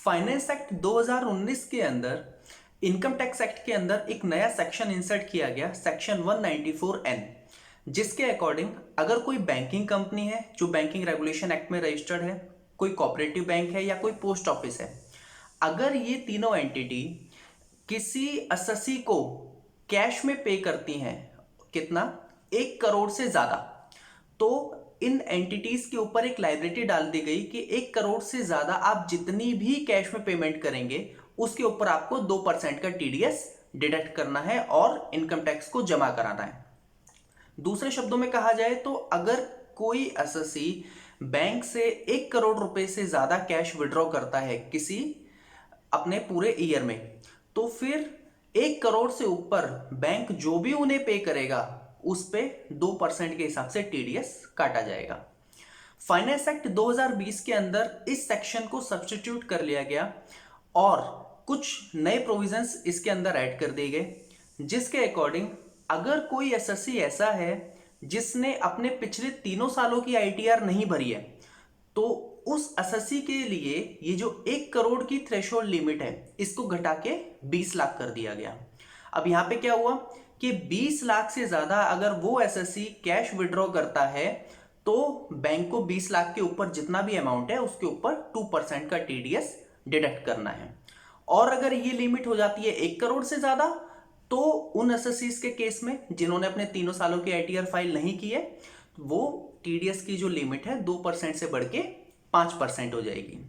Finance act 2019 के अंदर income tax act के अंदर एक नया सेक्शन इंसर्ट किया गया, सेक्शन 194N, जिसके अकॉर्डिंग अगर कोई बैंकिंग कंपनी है जो बैंकिंग रेगुलेशन एक्ट में रजिस्टर्ड है, कोई कोऑपरेटिव बैंक है या कोई पोस्ट ऑफिस है, अगर ये तीनों एंटिटी किसी एसएससी को कैश में पे करती हैं, कितना, 1 करोड़ से ज्यादा, तो इन एंटिटीज के ऊपर एक लायबिलिटी डाल दी गई कि 1 करोड़ से ज्यादा आप जितनी भी कैश में पेमेंट करेंगे उसके ऊपर आपको 2% का टीडीएस डिडक्ट करना है और इनकम टैक्स को जमा कराना है। दूसरे शब्दों में कहा जाए तो अगर कोई एसएससी बैंक से 1 करोड़ रुपए से ज्यादा कैश विड्रॉ करता है किसी अपने पूरे ईयर में, तो फिर 1 करोड़ से ऊपर बैंक जो भी उन्हें पे करेगा उस पे 2% के हिसाब से टीडीएस काटा जाएगा। फाइनेंस एक्ट 2020 के अंदर इस सेक्शन को सब्स्टिट्यूट कर लिया गया और कुछ नए प्रोविजंस इसके अंदर ऐड कर दिए गए, जिसके अकॉर्डिंग अगर कोई एसएससी ऐसा है जिसने अपने पिछले 3 सालों की आईटीआर नहीं भरी है, तो उस एसएससी के लिए ये जो 1 करोड़ की थ्रेशोल्ड लिमिट है इसको घटा के 20 लाख कर दिया गया। अब यहां पे क्या हुआ कि 20 लाख से ज्यादा अगर वो एसएससी कैश विड्रॉ करता है तो बैंक को 20 लाख के ऊपर जितना भी अमाउंट है उसके ऊपर 2% का टीडीएस डिडक्ट करना है। और अगर ये लिमिट हो जाती है 1 करोड़ से ज्यादा, तो उन एसएससीज के केस में जिन्होंने अपने 3 सालों की आईटीआर फाइल नहीं की है, वो टीडीएस की जो लिमिट है 2% से बढ़ के 5% हो जाएगी।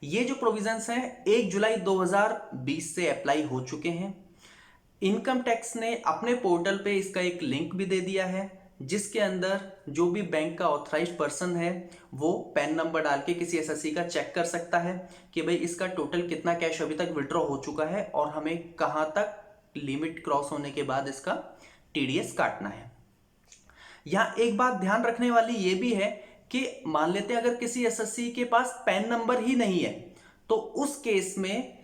ये जो प्रोविजंस हैं 1 जुलाई 2020 से अप्लाई हो चुके हैं। इनकम टैक्स ने अपने पोर्टल पे इसका एक लिंक भी दे दिया है, जिसके अंदर जो भी बैंक का ऑथराइज्ड पर्सन है वो पैन नंबर डाल के किसी एसएससी का चेक कर सकता है कि भाई इसका टोटल कितना कैश अभी तक विड्रॉ हो चुका है और हमें कहां तक लिमिट क्रॉस होने के बाद इसका टीडीएस काटना है। यहां एक बात ध्यान रखने वाली ये भी है कि मान लेते हैं अगर किसी एसएससी के पास पैन नंबर ही नहीं है, तो उस केस में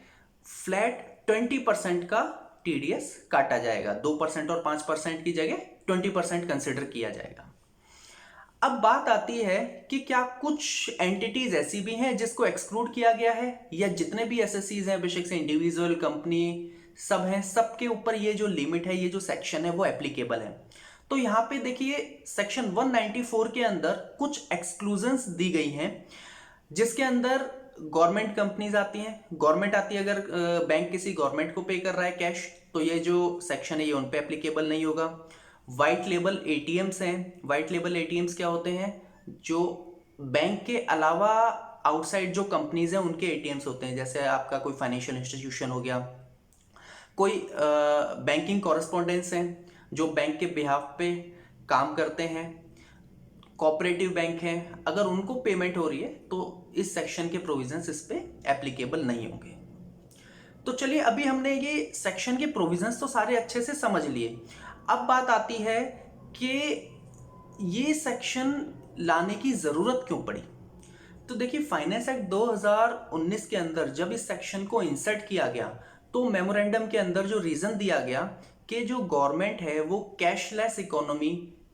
फ्लैट 20% का टीडीएस काटा जाएगा। 2% और 5% की जगह 20% कंसिडर किया जाएगा। अब बात आती है कि क्या कुछ एंटिटीज ऐसी भी हैं जिसको एक्सक्लूड किया गया है, या जितने भी एसएससीज हैं बेशक से इंडिविजुअल कंपनी सब हैं, सबके ऊपर ये जो लिमिट है, ये जो सेक्शन है वो एप्लीकेबल है। तो यहां पे देखिए सेक्शन 194 के अंदर कुछ एक्सक्लूजन्स दी गई हैं, जिसके अंदर गवर्नमेंट कंपनीज आती हैं। गवर्नमेंट आती है, अगर बैंक किसी गवर्नमेंट को पे कर रहा है कैश, तो ये जो सेक्शन है ये उन पे एप्लीकेबल नहीं होगा। वाइट लेबल एटीएम्स हैं। वाइट लेबल एटीएम्स क्या होते हैं? जो बैंक के अलावा आउटसाइड जो कंपनीज हैं उनके एटीएम्स होते हैं, जैसे आपका कोई फाइनेंशियल इंस्टीट्यूशन हो गया, कोई बैंकिंग कॉरेस्पॉन्डेंस हैं जो बैंक के बिहाफ पे काम करते हैं, कोऑपरेटिव बैंक हैं, अगर उनको पेमेंट हो रही है तो इस सेक्शन के प्रोविजंस इस पे एप्लीकेबल नहीं होंगे। तो चलिए, अभी हमने ये सेक्शन के प्रोविजंस तो सारे अच्छे से समझ लिए। अब बात आती है कि ये सेक्शन लाने की जरूरत क्यों पड़ी। तो देखिए, फाइनेंस एक्ट 2019 के अंदर जब इस सेक्शन को इंसर्ट किया गया तो मेमोरेंडम के अंदर जो रीजन दिया गया कि जो गवर्नमेंट है वो कैशलेस इकोनॉमी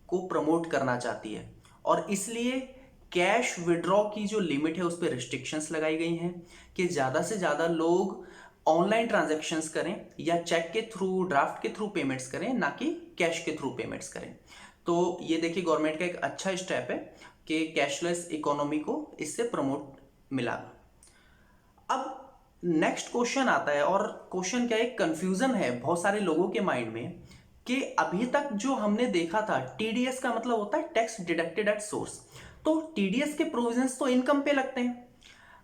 को प्रमोट करना चाहती है और इसलिए कैश विड्रॉ की जो लिमिट है उस पर रिस्ट्रिक्शंस लगाई गई हैं कि ज़्यादा से ज़्यादा लोग ऑनलाइन ट्रांजैक्शंस करें या चेक के थ्रू, ड्राफ्ट के थ्रू पेमेंट्स करें, ना कि कैश के थ्रू पेमेंट्स करें। तो ये देखिए गवर्नमेंट का एक अच्छा स्टेप है कि कैशलेस इकोनॉमी को इससे प्रमोट मिला। अब नेक्स्ट क्वेश्चन आता है, और क्वेश्चन क्या है, कंफ्यूजन है बहुत सारे लोगों के माइंड में कि अभी तक जो हमने देखा था टीडीएस का मतलब होता है टैक्स डिडक्टेड एट सोर्स, तो टीडीएस के प्रोविजंस तो इनकम पे लगते हैं।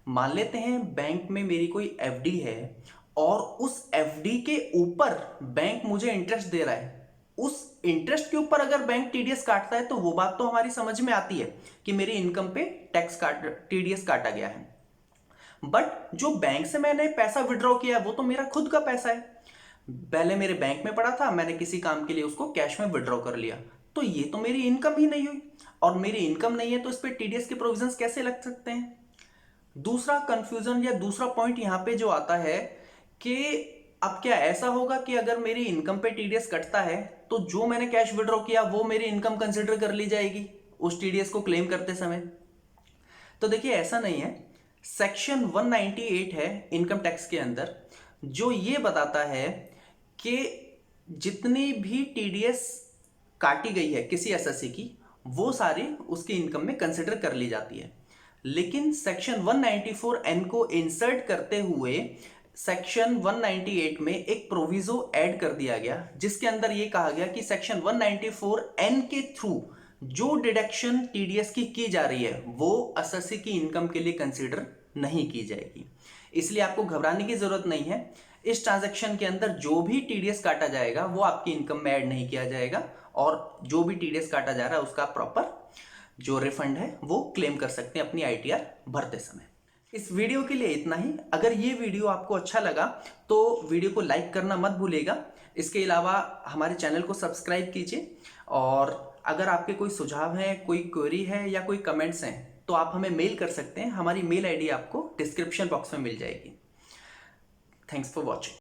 मान लेते हैं बैंक में मेरी कोई एफडी है और उस एफडी के ऊपर बैंक मुझे इंटरेस्ट दे रहा है, उस इंटरेस्ट के ऊपर अगर बैंक टीडीएस काटता है तो वो बात तो हमारी समझ में आती है कि मेरी इनकम पे टीडीएस काटा गया है। बट जो बैंक से मैंने पैसा विड्रॉ किया वो तो मेरा खुद का पैसा है, पहले मेरे बैंक में पड़ा था, मैंने किसी काम के लिए उसको कैश में विड्रॉ कर लिया, तो ये तो मेरी इनकम ही नहीं हुई, और मेरी इनकम नहीं है तो इस पे टीडीएस के प्रोविजंस कैसे लग सकते हैं। दूसरा कंफ्यूजन या दूसरा पॉइंट यहां पे जो आता है कि अब क्या ऐसा होगा कि अगर मेरी इनकम पे टीडीएस कटता है तो जो मैंने कैश विड्रॉ किया वो मेरी इनकम कंसिडर कर ली जाएगी उस टीडीएस को क्लेम करते समय। तो देखिए ऐसा नहीं है। सेक्शन 198 है इनकम टैक्स के अंदर, जो ये बताता है कि जितनी भी टीडीएस काटी गई है किसी एसएससी की, वो सारी उसकी इनकम में कंसिडर कर ली जाती है। लेकिन सेक्शन 194N को इंसर्ट करते हुए सेक्शन 198 में एक प्रोविजो ऐड कर दिया गया, जिसके अंदर ये कहा गया कि सेक्शन 194N के थ्रू जो डिडक्शन टीडीएस की जा रही है वो एसएससी की इनकम के लिए कंसीडर नहीं की जाएगी। इसलिए आपको घबराने की जरूरत नहीं है। इस ट्रांजैक्शन के अंदर जो भी टीडीएस काटा जाएगा वो आपकी इनकम में ऐड नहीं किया जाएगा, और जो भी टीडीएस काटा जा रहा है उसका प्रॉपर जो रिफंड है वो क्लेम कर सकते हैं अपनी आईटीआर भरते समय। इस वीडियो के लिए इतना ही। अगर ये वीडियो आपको अच्छा लगा तो वीडियो को लाइक करना मत भूलिएगा। इसके अलावा हमारे चैनल को सब्सक्राइब कीजिए, और अगर आपके कोई सुझाव हैं, कोई क्वेरी है या कोई कमेंट्स हैं तो आप हमें मेल कर सकते हैं। हमारी मेल आईडी आपको डिस्क्रिप्शन बॉक्स में मिल जाएगी। Thanks for watching.